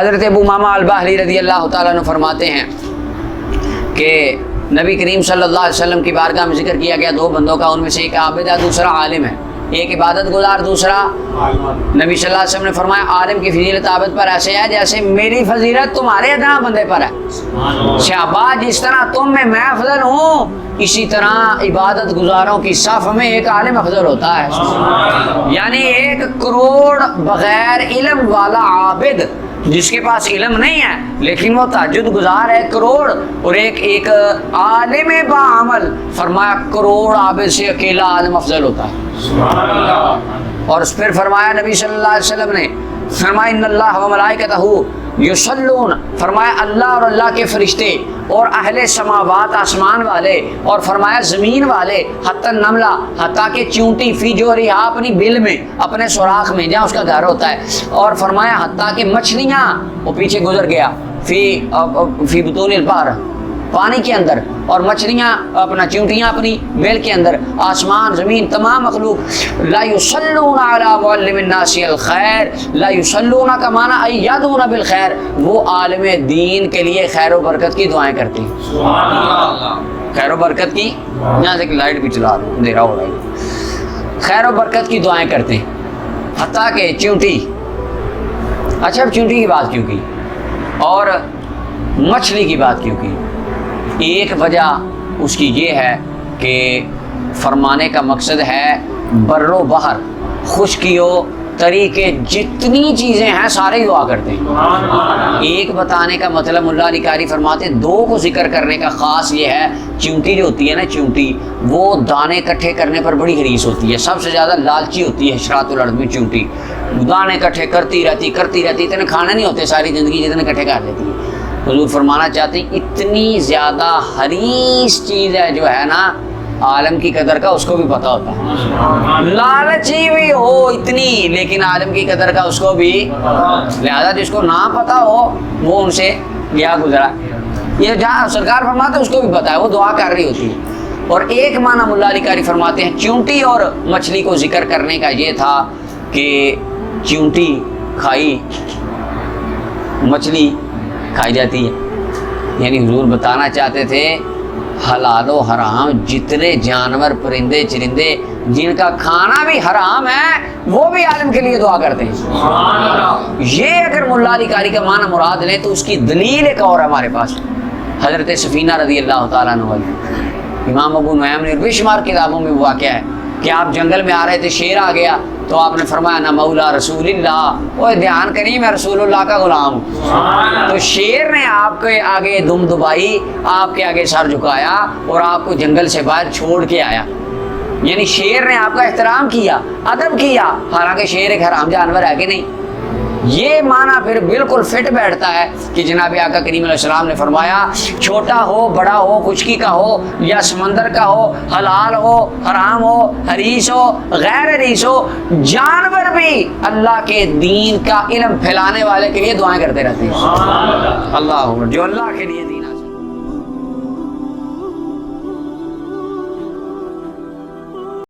حضرت ابو امامہ الباہلی رضی اللہ تعالیٰ عنہ فرماتے ہیں کہ نبی کریم صلی اللہ علیہ وسلم کی بارگاہ میں ذکر کیا گیا دو بندوں کا، ان میں سے ایک عابد ہے دوسرا عالم ہے، ایک عبادت گزار دوسرا نبی صلی اللہ علیہ وسلم نے فرمایا عالم کی فضیلت عابد پر ایسے ہے جیسے میری فضیلت تمہارے ادنا بندے پر ہے، شہباز جس طرح تم میں افضل ہوں اسی طرح عبادت گزاروں کی صف میں ایک عالم افضل ہوتا ہے۔ یعنی 1 کروڑ بغیر علم والا عابد جس کے پاس علم نہیں ہے لیکن وہ تہجد گزار ہے 1 کروڑ، اور ایک عالم باعمل، فرمایا کروڑ عابد سے اکیلا عالم افضل ہوتا ہے۔ اور پھر فرمایا نبی صلی اللہ علیہ وسلم نے فرمایا ان اللہ و ملائکتہ یصلون، فرمایا اللہ اور اللہ کے فرشتے اور اہل سماوات آسمان والے اور فرمایا زمین والے حتی النملہ حتیٰ کہ چونٹی فی جوہریہا اپنی بل میں اپنے سوراخ میں جہاں اس کا گھر ہوتا ہے، اور فرمایا حتیٰ کہ مچھلیاں، وہ پیچھے گزر گیا فی بطون البحر پانی کے اندر، اور مچھلیاں اپنا چونٹیاں اپنی بیل کے اندر، آسمان زمین تمام مخلوق لا یصلون علی معلم الناس الخیر، لا یصلون کا معنی ای یدعون بالخیر، وہ عالم دین کے لیے خیر و برکت کی دعائیں کرتے ہیں۔ سبحان اللہ، خیر و برکت کی، یہاں سے لائٹ بھی چلا دوں اندھیرا ہو رہا ہے، خیر و برکت کی دعائیں کرتے ہیں۔ حتیٰ کہ چونٹی، اچھا اب چونٹی کی بات کیوں کی اور مچھلی کی بات کیوں کی؟ ایک وجہ اس کی یہ ہے کہ فرمانے کا مقصد ہے بر و بحر، خشکیوں طریقے جتنی چیزیں ہیں سارے دعا کرتے ہیں۔ ایک بتانے کا مطلب ملا علی قاری فرماتے ہیں، 2 کو ذکر کرنے کا خاص یہ ہے، چونٹی جو ہوتی ہے نا چونٹی، وہ دانے اکٹھے کرنے پر بڑی حریص ہوتی ہے، سب سے زیادہ لالچی ہوتی ہے حشرات الارض میں چونٹی، دانے اکٹھے کرتی رہتی، اتنے کھانے نہیں ہوتے ساری زندگی جتنے اکٹھے کر لیتی ہے۔ حضور فرمانا چاہتے ہیں اتنی زیادہ حریص چیز ہے جو ہے نا عالم کی قدر کا اس کو بھی پتہ ہوتا ہے، لالچی بھی ہو اتنی لیکن عالم کی قدر کا اس کو بھی، لہذا جس کو نہ پتہ ہو وہ ان سے گیا گزرا، یہ جہاں سرکار فرماتے ہیں اس کو بھی پتہ ہے، وہ دعا کر رہی ہوتی ہے۔ اور ایک معنی ملا علی قاری فرماتے ہیں چونٹی اور مچھلی کو ذکر کرنے کا یہ تھا کہ چونٹی کھائی مچھلی کھائی جاتی ہے، یعنی حضور بتانا چاہتے تھے حلال و حرام جتنے جانور پرندے چرندے جن کا کھانا بھی حرام ہے وہ بھی عالم کے لیے دعا کرتے ہیں۔ یہ اگر ملا علی قاری کا معنی مراد لیں تو اس کی دلیل ایک اور ہمارے پاس، حضرت سفینہ رضی اللہ تعالیٰ عنہ، امام ابو نعیم نے بے شمار کتابوں میں واقعہ ہے کہ آپ جنگل میں آ رہے تھے، شیر آ گیا تو آپ نے فرمایا نہ مولا رسول اللہ، اوے دھیان کریے میں رسول اللہ کا غلام ہوں، تو شیر نے آپ کے آگے دم دبائی، آپ کے آگے سر جھکایا اور آپ کو جنگل سے باہر چھوڑ کے آیا، یعنی شیر نے آپ کا احترام کیا، ادب کیا، حالانکہ شیر ایک حرام جانور ہے کہ نہیں۔ یہ معنی پھر بالکل فٹ بیٹھتا ہے کہ جناب آقا کریم علیہ السلام نے فرمایا چھوٹا ہو بڑا ہو خشکی کا ہو یا سمندر کا ہو، حلال ہو حرام ہو، حریص ہو غیر حریص ہو، جانور بھی اللہ کے دین کا علم پھیلانے والے کے لیے دعائیں کرتے رہتے ہیں۔ اللہ جو اللہ کے لیے دین